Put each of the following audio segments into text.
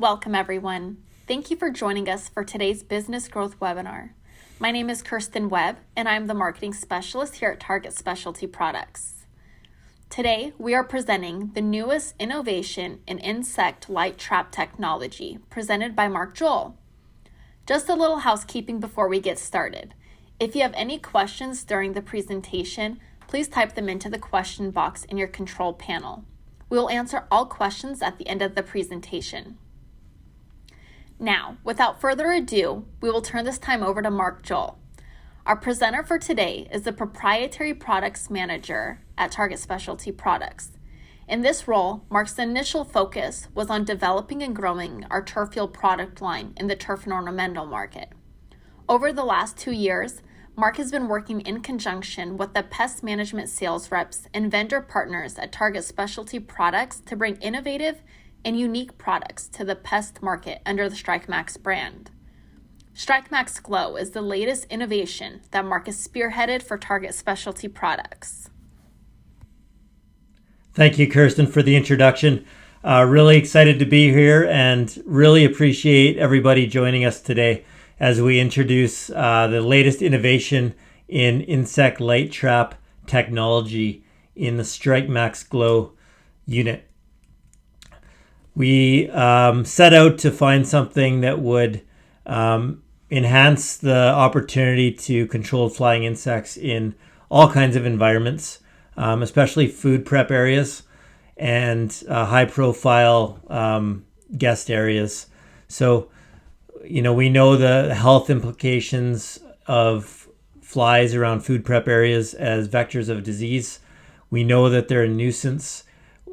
Welcome, everyone. Thank you for joining us for today's Business Growth webinar. My name is Kirsten Webb, and I'm the Marketing Specialist here at Target Specialty Products. Today, we are presenting the newest innovation in insect light trap technology, presented by Mark Glo. Just a little housekeeping before we get started. If you have any questions during the presentation, please type them into the question box in your control panel. We will answer all questions at the end of the presentation. Now, without further ado, we will turn this time over to Mark Glo. Our presenter for today is the Proprietary Products Manager at Target Specialty Products. In this role, Mark's initial focus was on developing and growing our turf field product line in the turf and ornamental market. Over the last 2 years, Mark has been working in conjunction with the pest management sales reps and vendor partners at Target Specialty Products to bring innovative and unique products to the pest market under the Strike Max brand. Strike Max Glo is the latest innovation that Mark has spearheaded for Target Specialty Products. Thank you, Kirsten, for the introduction. Really excited to be here and really appreciate everybody joining us today as we introduce the latest innovation in insect light trap technology in the Strike Max Glo unit. We set out to find something that would enhance the opportunity to control flying insects in all kinds of environments, especially food prep areas and high-profile guest areas. So, we know the health implications of flies around food prep areas as vectors of disease. We know that they're a nuisance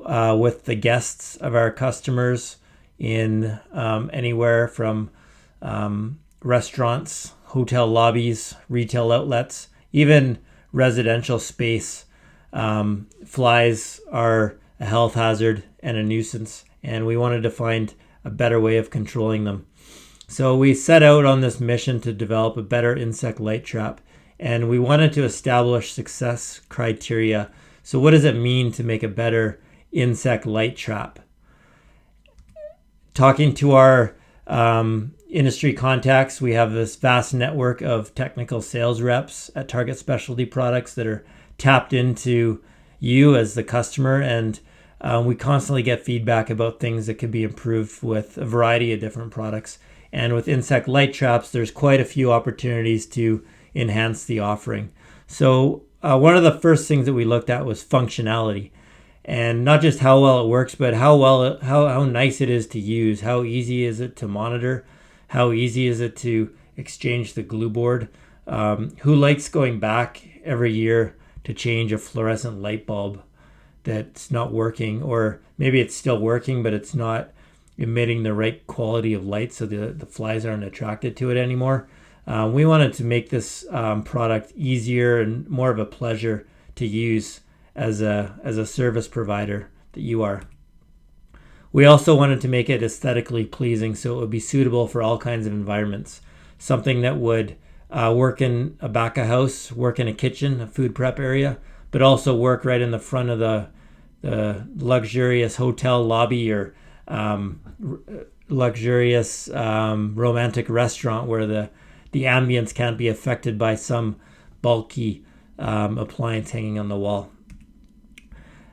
with the guests of our customers in anywhere from restaurants, hotel lobbies, retail outlets, even residential space. Flies are a health hazard and a nuisance, and we wanted to find a better way of controlling them. So we set out on this mission to develop a better insect light trap, and we wanted to establish success criteria. So what does it mean to make a better insect light trap? Talking to our industry contacts, we have this vast network of technical sales reps at Target Specialty Products that are tapped into you as the customer, and we constantly get feedback about things that could be improved with a variety of different products. And with insect light traps, there's quite a few opportunities to enhance the offering. So one of the first things that we looked at was functionality. And not just how well it works, but how nice it is to use. How easy is it to monitor? How easy is it to exchange the glue board? Who likes going back every year to change a fluorescent light bulb that's not working? Or maybe it's still working, but it's not emitting the right quality of light, so the flies aren't attracted to it anymore. We wanted to make this product easier and more of a pleasure to use as a service provider that you are. We also wanted to make it aesthetically pleasing, so it would be suitable for all kinds of environments. Something that would work in a back of house, work in a kitchen, a food prep area, but also work right in the front of the luxurious hotel lobby or luxurious romantic restaurant where the ambience can't be affected by some bulky appliance hanging on the wall.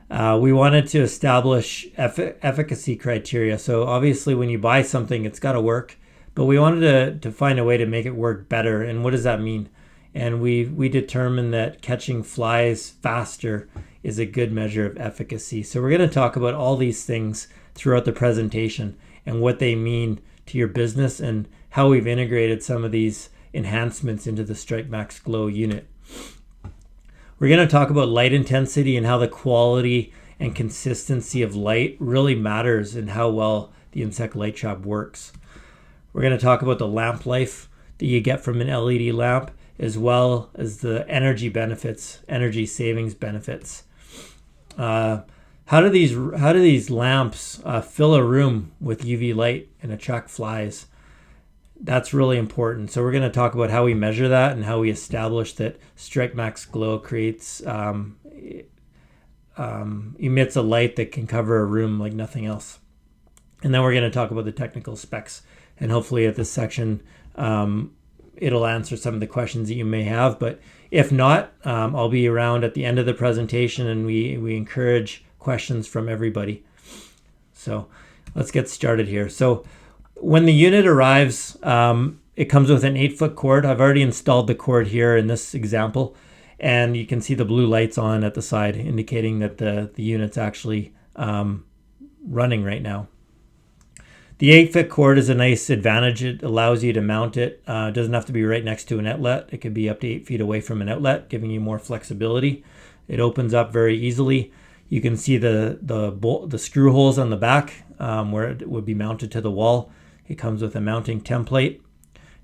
We wanted to establish efficacy criteria. So obviously when you buy something, it's got to work, but we wanted to find a way to make it work better. And what does that mean? And we determined that catching flies faster is a good measure of efficacy. So we're going to talk about all these things throughout the presentation and what they mean to your business and how we've integrated some of these enhancements into the Strike Max Glo unit. We're going to talk about light intensity and how the quality and consistency of light really matters in how well the insect light trap works. We're going to talk about the lamp life that you get from an LED lamp, as well as the energy benefits, energy savings benefits. How do these lamps fill a room with UV light and attract flies? That's really important. So we're going to talk about how we measure that and how we establish that Strike Max Glo creates emits a light that can cover a room like nothing else. And then we're going to talk about the technical specs. And hopefully at this section, it'll answer some of the questions that you may have. But if not, I'll be around at the end of the presentation, and we encourage questions from everybody. So let's get started here. So when the unit arrives, it comes with an 8-foot cord. I've already installed the cord here in this example, and you can see the blue lights on at the side indicating that the unit's actually running right now. The 8-foot cord is a nice advantage. It allows you to mount it. It doesn't have to be right next to an outlet. It could be up to 8 feet away from an outlet, giving you more flexibility. It opens up very easily. You can see the screw holes on the back where it would be mounted to the wall. It comes with a mounting template.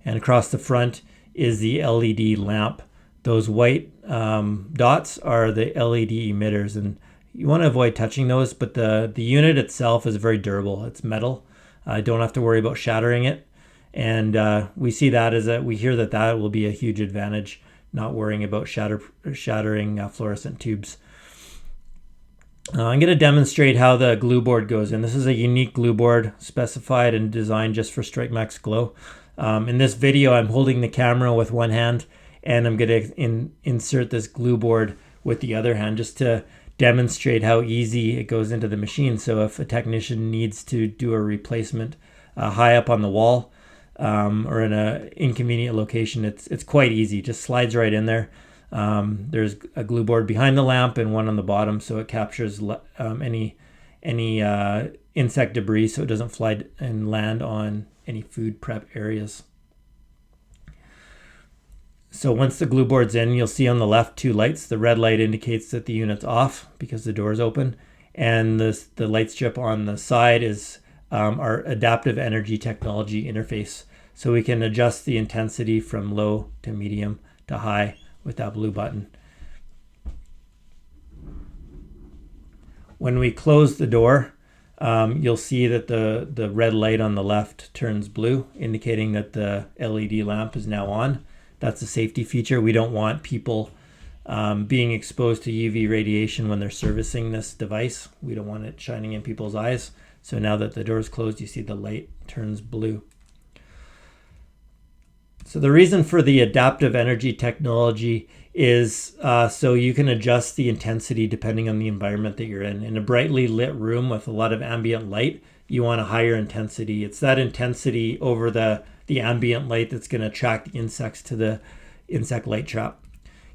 And across the front is the LED lamp. Those white dots are the LED emitters, and you want to avoid touching those, but the unit itself is very durable. It's metal. Don't have to worry about shattering it. And we see that as we hear that will be a huge advantage, not worrying about shattering fluorescent tubes. I'm going to demonstrate how the glue board goes in. This is a unique glue board specified and designed just for Max Glo. In this video, I'm holding the camera with one hand, and I'm going to insert this glue board with the other hand just to demonstrate how easy it goes into the machine. So if a technician needs to do a replacement high up on the wall or in an inconvenient location, it's quite easy. Just slides right in there. There's a glue board behind the lamp and one on the bottom, so it captures any insect debris, so it doesn't fly and land on any food prep areas. So once the glue board's in, you'll see on the left 2 lights. The red light indicates that the unit's off because the door is open, and the light strip on the side is our adaptive energy technology interface. So we can adjust the intensity from low to medium to high with that blue button. When we close the door, you'll see that the red light on the left turns blue, indicating that the LED lamp is now on. That's a safety feature. We don't want people being exposed to UV radiation when they're servicing this device. We don't want it shining in people's eyes. So now that the door is closed, you see the light turns blue. So the reason for the adaptive energy technology is so you can adjust the intensity depending on the environment that you're in. In a brightly lit room with a lot of ambient light, you want a higher intensity. It's that intensity over the ambient light that's going to attract insects to the insect light trap.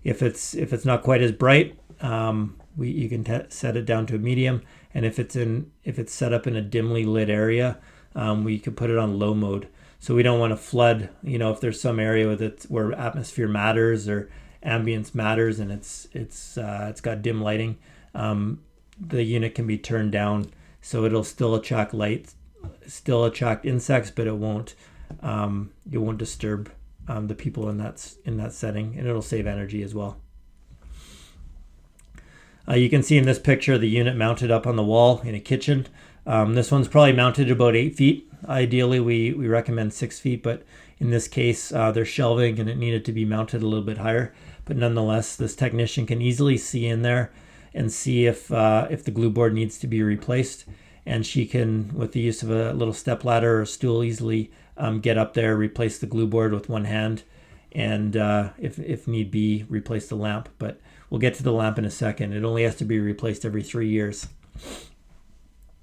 If it's not quite as bright, you can set it down to a medium, and if it's set up in a dimly lit area, we could put it on low mode. So we don't want to flood. If there's some area where atmosphere matters or ambience matters, and it's got dim lighting, the unit can be turned down so it'll still attract light, still attract insects, but it won't disturb the people in that setting, and it'll save energy as well. You can see in this picture the unit mounted up on the wall in a kitchen. This one's probably mounted about 8 feet. Ideally, we recommend 6 feet, but in this case, there's shelving and it needed to be mounted a little bit higher. But nonetheless, this technician can easily see in there and see if the glue board needs to be replaced. And she can, with the use of a little step ladder or stool, easily get up there, replace the glue board with one hand, and if need be, replace the lamp. But we'll get to the lamp in a second. It only has to be replaced every 3 years.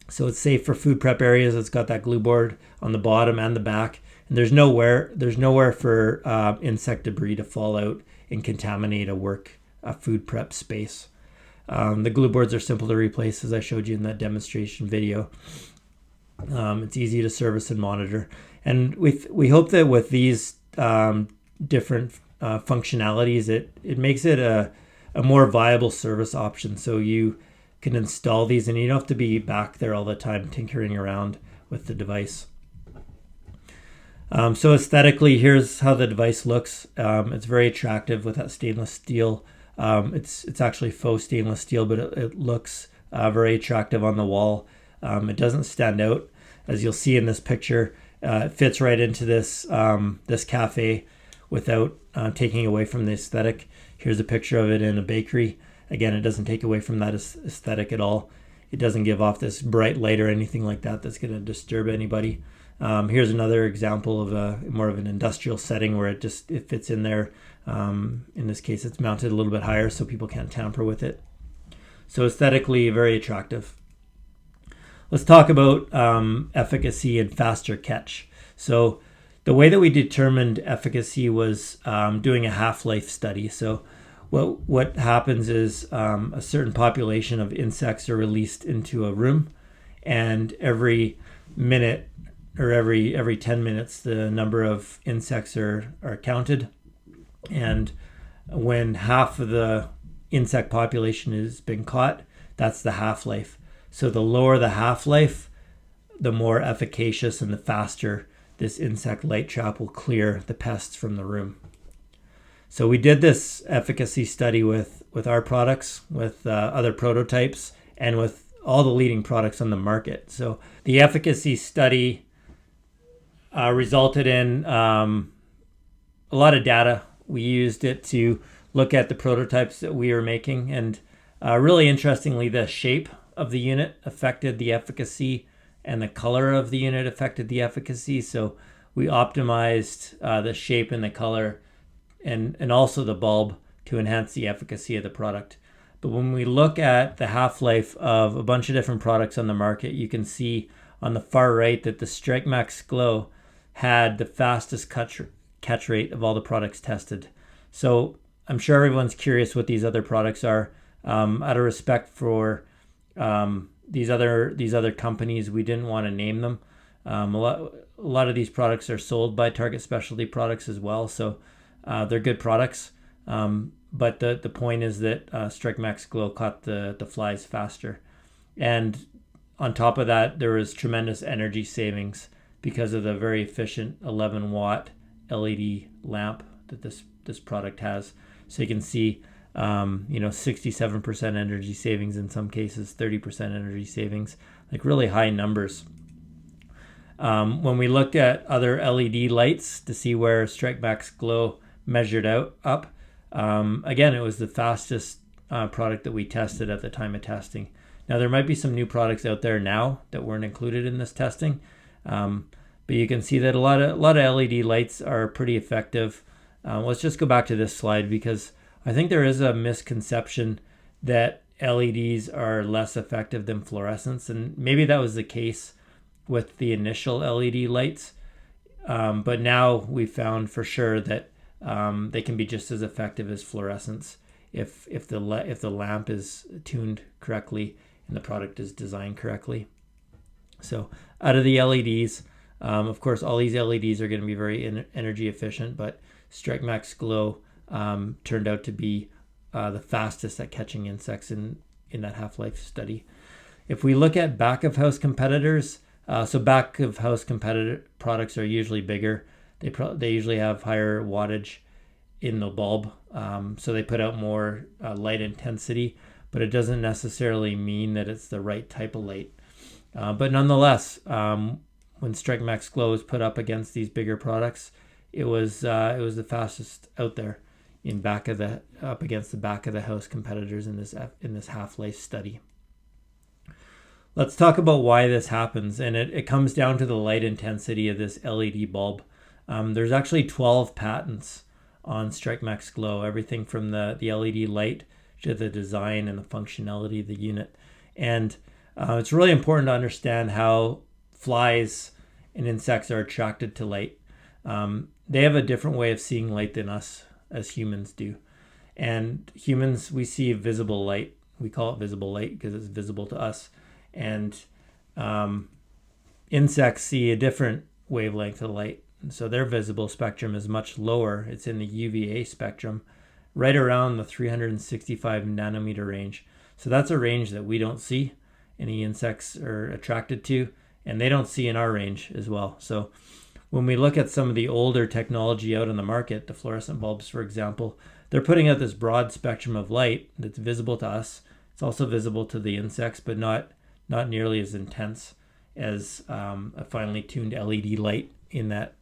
So it's safe for food prep areas. It's got that glue board on the bottom and the back, and there's nowhere for insect debris to fall out and contaminate a food prep space. The glue boards are simple to replace, as I showed you in that demonstration video. It's easy to service and monitor, and we hope that with these different functionalities, it makes it a more viable service option. So you can install these and you don't have to be back there all the time tinkering around with the device. So aesthetically, here's how the device looks. It's very attractive with that stainless steel. It's actually faux stainless steel, but it looks very attractive on the wall. It doesn't stand out, as you'll see in this picture. It fits right into this cafe without taking away from the aesthetic. Here's a picture of it in a bakery. Again, it doesn't take away from that aesthetic at all. it doesn't give off this bright light or anything like that that's going to disturb anybody. Here's another example of more of an industrial setting where it fits in there. In this case, it's mounted a little bit higher so people can't tamper with it. So aesthetically, very attractive. Let's talk about efficacy and faster catch. So the way that we determined efficacy was doing a half-life study. So what happens is a certain population of insects are released into a room, and every minute or every 10 minutes, the number of insects are counted. And when half of the insect population has been caught, that's the half-life. So the lower the half-life, the more efficacious and the faster this insect light trap will clear the pests from the room. So we did this efficacy study with our products, with other prototypes, and with all the leading products on the market. So the efficacy study resulted in a lot of data. We used it to look at the prototypes that we were making, and really interestingly, the shape of the unit affected the efficacy, and the color of the unit affected the efficacy. So we optimized the shape and the color and also the bulb to enhance the efficacy of the product. But when we look at the half-life of a bunch of different products on the market, you can see on the far right that the Max Glo had the fastest catch rate of all the products tested. So I'm sure everyone's curious what these other products are. Out of respect for these other companies, we didn't want to name them. A lot of these products are sold by Target Specialty Products as well, so they're good products. But the point is that Max Glo caught the flies faster, and on top of that, there was tremendous energy savings because of the very efficient 11 watt LED lamp that this product has. So you can see 67% energy savings in some cases, 30% energy savings, like really high numbers. When we looked at other LED lights to see where Max Glo measured up, again, it was the fastest product that we tested at the time of testing. Now, there might be some new products out there now that weren't included in this testing, but you can see that a lot of LED lights are pretty effective. Let's just go back to this slide because I think there is a misconception that LEDs are less effective than fluorescents, and maybe that was the case with the initial LED lights, but now we found for sure that they can be just as effective as fluorescents if the lamp is tuned correctly and the product is designed correctly. So out of the LEDs, of course, all these LEDs are going to be very energy efficient, but Max Glo turned out to be the fastest at catching insects in that half-life study. If we look at back-of-house competitors, so back-of-house competitor products are usually bigger. They usually have higher wattage in the bulb, so they put out more light intensity, but it doesn't necessarily mean that it's the right type of light. But nonetheless, when Max Glo was put up against these bigger products, it was the fastest out there up against the back of the house competitors in this half-life study. Let's talk about why this happens, and it comes down to the light intensity of this LED bulb. There's actually 12 patents on Max Glo, everything from the LED light to the design and the functionality of the unit. And it's really important to understand how flies and insects are attracted to light. They have a different way of seeing light than us as humans do. And humans, we see visible light. We call it visible light because it's visible to us. And insects see a different wavelength of light. And so their visible spectrum is much lower. It's in the UVA spectrum, right around the 365 nanometer range. So that's a range that we don't see. Any insects are attracted to, and they don't see in our range as well. So when we look at some of the older technology out on the market, the fluorescent bulbs, for example, they're putting out this broad spectrum of light that's visible to us. It's also visible to the insects, but not nearly as intense as a finely tuned LED light in that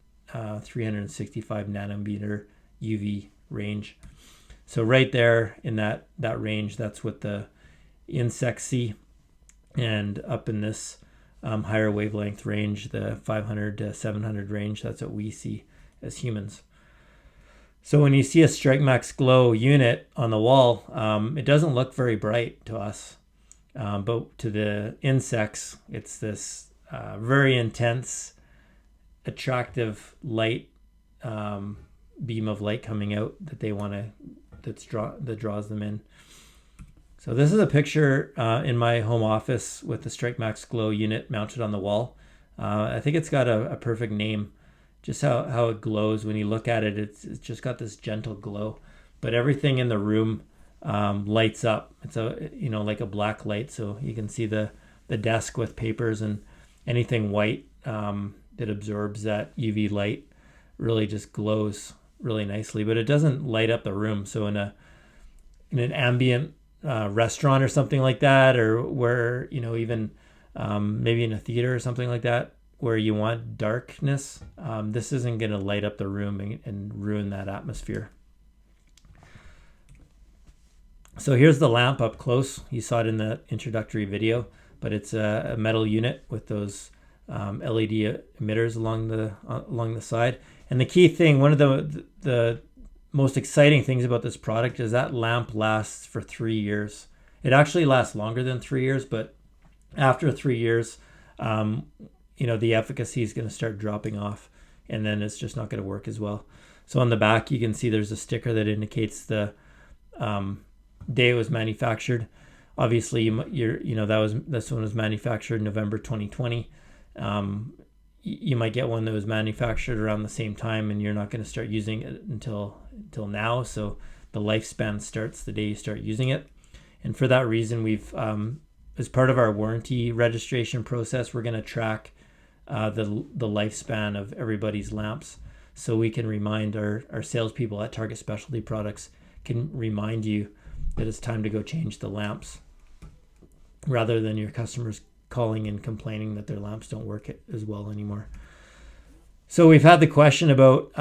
365 nanometer UV range. So right there in that range, that's what the insects see. And up in this higher wavelength range, the 500 to 700 range, that's what we see as humans. So when you see a Max Glo unit on the wall, it doesn't look very bright to us. But to the insects, it's this very intense, attractive light, beam of light coming out that they want to, that draws them in. So this is a picture in my home office with the Max Glo unit mounted on the wall. I think it's got a perfect name. Just how it glows when you look at it, it's just got this gentle glow. But everything in the room lights up. It's like a black light, so you can see the desk with papers and anything white that absorbs that UV light really just glows really nicely. But it doesn't light up the room. So in an ambient restaurant or something like that, or where even maybe in a theater or something like that, where you want darkness, this isn't going to light up the room and ruin that atmosphere. So here's the lamp up close. You saw it in the introductory video, but it's a metal unit with those LED emitters along the side. And the key thing, one of the most exciting things about this product is that lamp lasts for 3 years. It actually lasts longer than 3 years, but after 3 years, the efficacy is going to start dropping off, and then it's just not going to work as well. So on the back, you can see there's a sticker that indicates the day it was manufactured. Obviously, this one was manufactured in November 2020. You might get one that was manufactured around the same time, and you're not going to start using it until now. So the lifespan starts the day you start using it. And for that reason, we've as part of our warranty registration process, we're going to track the lifespan of everybody's lamps, so we can remind our salespeople at Target Specialty Products can remind you that it's time to go change the lamps, rather than your customers calling and complaining that their lamps don't work as well anymore. So we've had the question about,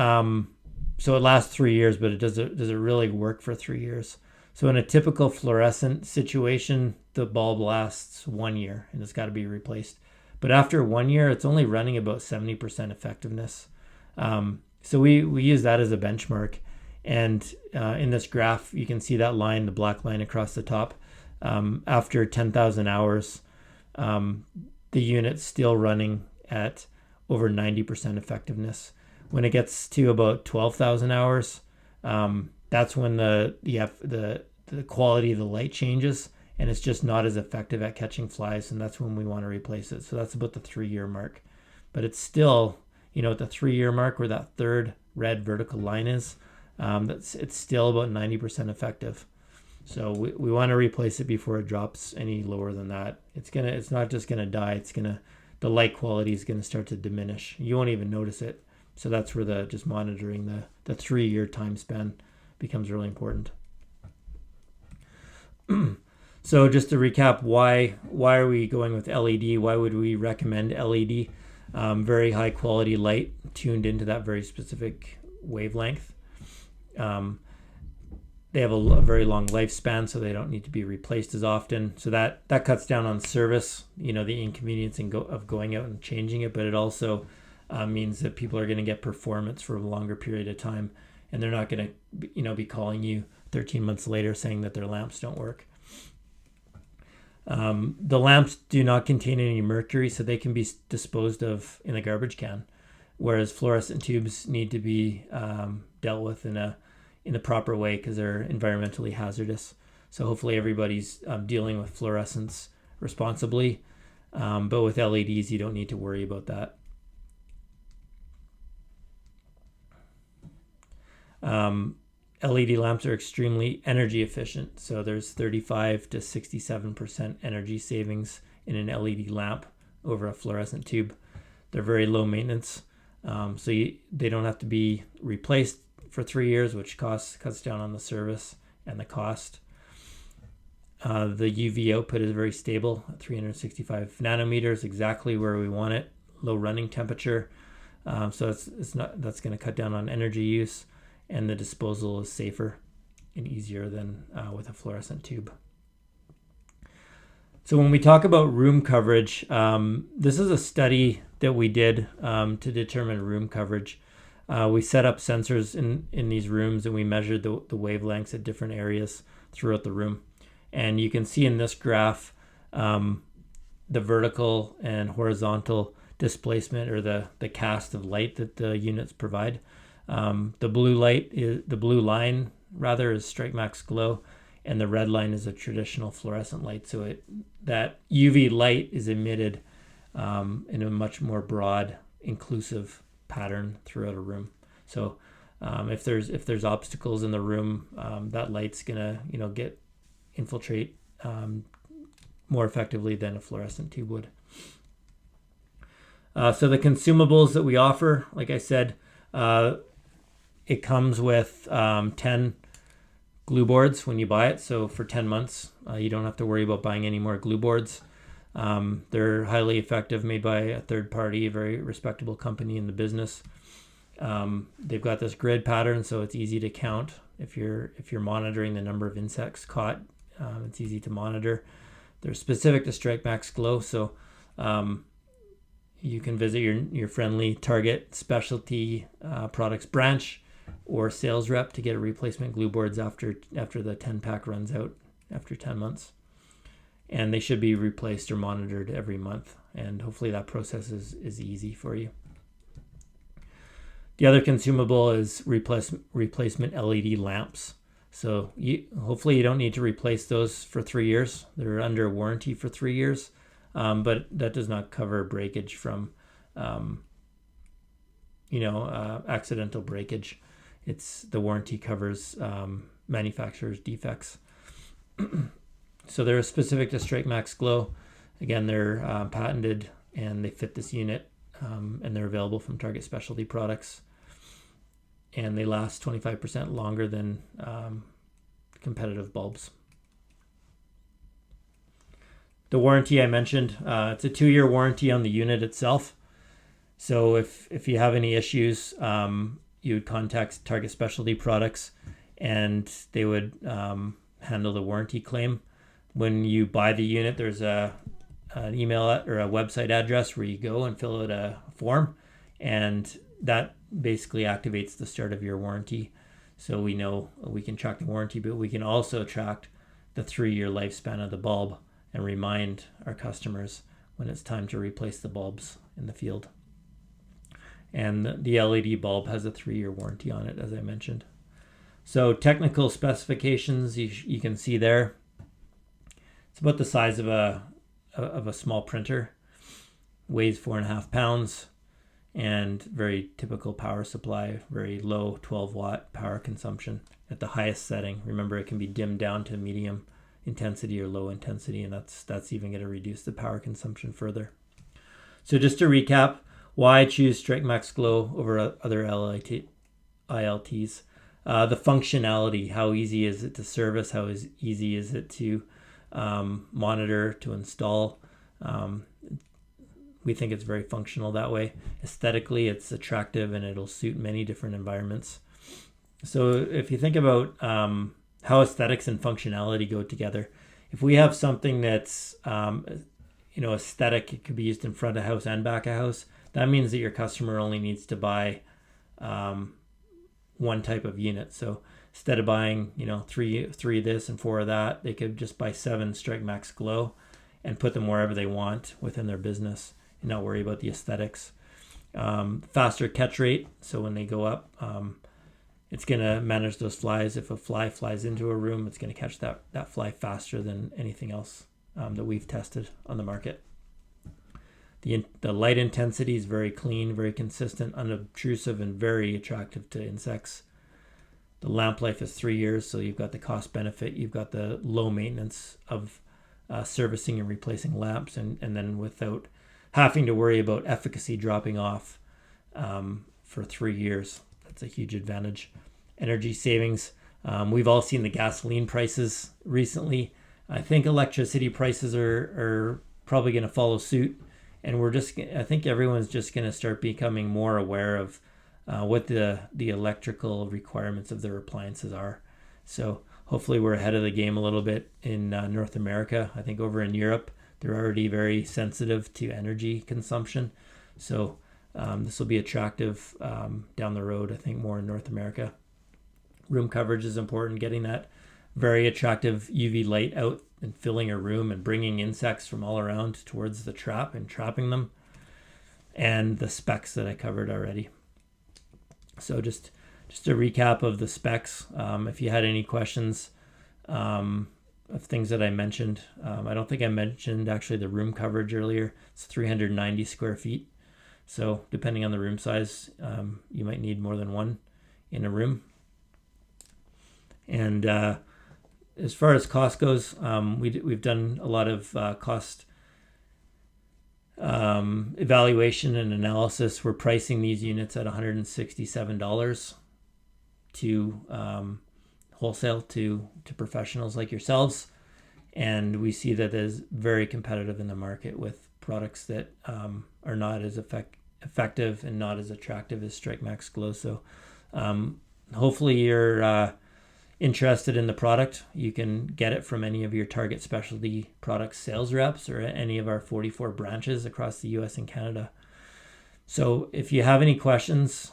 so it lasts 3 years, but does it really work for 3 years? So in a typical fluorescent situation, the bulb lasts 1 year and it's got to be replaced. But after 1 year, it's only running about 70% effectiveness. So we use that as a benchmark. And in this graph, you can see that line, the black line across the top. After 10,000 hours, the unit's still running at over 90% effectiveness. When it gets to about 12,000 hours, that's when the quality of the light changes, and it's just not as effective at catching flies, and that's when we want to replace it. So that's about the 3-year mark. But it's still, at the 3-year mark where that third red vertical line is, it's still about 90% effective. So we want to replace it before it drops any lower than that. It's not just gonna die. The light quality is gonna start to diminish. You won't even notice it. So that's where just monitoring the 3-year time span becomes really important. So just to recap, why are we going with LED? Why would we recommend LED? Very high quality light tuned into that very specific wavelength. They have a very long lifespan, so they don't need to be replaced as often. So that cuts down on service, the inconvenience of going out and changing it, but it also means that people are going to get performance for a longer period of time, and they're not going to be calling you 13 months later saying that their lamps don't work. The lamps do not contain any mercury, so they can be disposed of in a garbage can, whereas fluorescent tubes need to be dealt with in the proper way because they're environmentally hazardous. So hopefully everybody's dealing with fluorescence responsibly, but with LEDs you don't need to worry about that. LED lamps are extremely energy efficient, so there's 35 to 67% energy savings in an LED lamp over a fluorescent tube. They're very low maintenance, so they don't have to be replaced for 3 years, which cuts down on the service and the cost. The UV output is very stable at 365 nanometers, exactly where we want it. Low running temperature, so that's going to cut down on energy use, and the disposal is safer and easier than with a fluorescent tube. So when we talk about room coverage, this is a study that we did to determine room coverage. We set up sensors in these rooms and we measured the wavelengths at different areas throughout the room. And you can see in this graph the vertical and horizontal displacement, or the cast of light that the units provide. The blue line is Strike Max Glo, and the red line is a traditional fluorescent light. So that UV light is emitted in a much more broad, inclusive pattern throughout a room. So if there's obstacles in the room, that light's gonna infiltrate more effectively than a fluorescent tube would. So the consumables that we offer, like I said, it comes with 10 glue boards when you buy it. So for 10 months, you don't have to worry about buying any more glue boards. They're highly effective, made by a third party, a very respectable company in the business. They've got this grid pattern, so it's easy to count. If you're monitoring the number of insects caught, it's easy to monitor. They're specific to Strike Max Glo, so you can visit your friendly Target Specialty Products branch or sales rep to get a replacement glue boards after the 10-pack runs out after 10 months. And they should be replaced or monitored every month, and hopefully that process is easy for you. The other consumable is replacement LED lamps. So hopefully you don't need to replace those for 3 years. They're under warranty for 3 years, but that does not cover breakage from accidental breakage. The warranty covers manufacturer's defects. So they're specific to Strike Max Glo. Again, they're patented and they fit this unit, and they're available from Target Specialty Products. And they last 25% longer than competitive bulbs. The warranty I mentioned, it's a 2-year warranty on the unit itself. So if you have any issues, you would contact Target Specialty Products and they would handle the warranty claim. When you buy the unit, there's an email or a website address where you go and fill out a form, and that basically activates the start of your warranty. So we know we can track the warranty, but we can also track the 3-year lifespan of the bulb and remind our customers when it's time to replace the bulbs in the field. And the LED bulb has a 3-year warranty on it, as I mentioned. So technical specifications, you can see there. It's about the size of a small printer, weighs 4.5 pounds, and very typical power supply, very low 12-watt power consumption at the highest setting. Remember, it can be dimmed down to medium intensity or low intensity, and that's even going to reduce the power consumption further. So just to recap, why I choose Strike Max Glo over other ILTs. The functionality, how easy is it to service, how easy is it to monitor, to install. We think it's very functional that way. Aesthetically, it's attractive and it'll suit many different environments. So if you think about how aesthetics and functionality go together, if we have something that's aesthetic, it could be used in front of house and back of house. That means that your customer only needs to buy one type of unit. So instead of buying three of this and 4 of that, they could just buy 7 Strike Max Glo and put them wherever they want within their business and not worry about the aesthetics. Faster catch rate, so when they go up, it's going to manage those flies. If a fly flies into a room, it's going to catch that fly faster than anything else that we've tested on the market. The light intensity is very clean, very consistent, unobtrusive, and very attractive to insects. The lamp life is 3 years, so you've got the cost benefit, you've got the low maintenance of servicing and replacing lamps, and then without having to worry about efficacy dropping off for 3 years. That's a huge advantage. Energy savings. We've all seen the gasoline prices recently. I think electricity prices are probably going to follow suit. And I think everyone's just going to start becoming more aware of what the electrical requirements of their appliances are. So hopefully we're ahead of the game a little bit in North America. I think over in Europe, they're already very sensitive to energy consumption. So this will be attractive down the road, I think, more in North America. Room coverage is important, getting that very attractive UV light out and filling a room and bringing insects from all around towards the trap and trapping them. And the specs that I covered already. So just a recap of the specs. If you had any questions of things that I mentioned, I don't think I mentioned actually the room coverage earlier. It's 390 square feet. So depending on the room size, you might need more than one in a room. And as far as cost goes, we've done a lot of cost evaluation and analysis. We're pricing these units at $167 to wholesale to professionals like yourselves, and we see that as very competitive in the market with products that are not as effective and not as attractive as Strike Max Glo. So hopefully you're interested in the product. You can get it from any of your Target Specialty Products sales reps or any of our 44 branches across the US and Canada. So if you have any questions,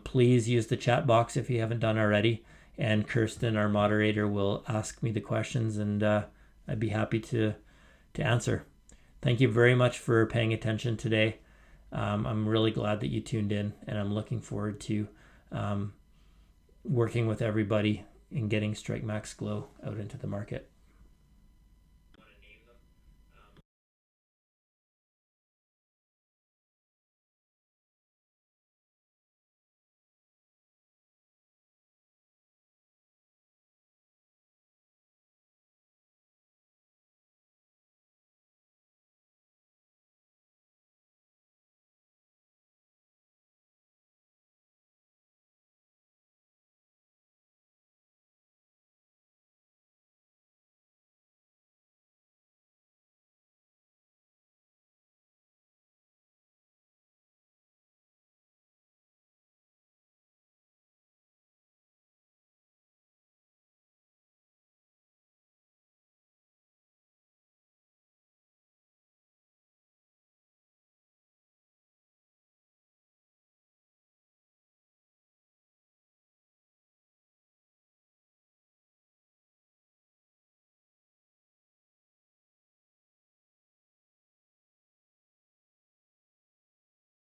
please use the chat box if you haven't done already, and Kirsten, our moderator, will ask me the questions, and I'd be happy to answer. Thank you very much for paying attention today. I'm really glad that you tuned in, and I'm looking forward to working with everybody in getting Strike Max Glo out into the market.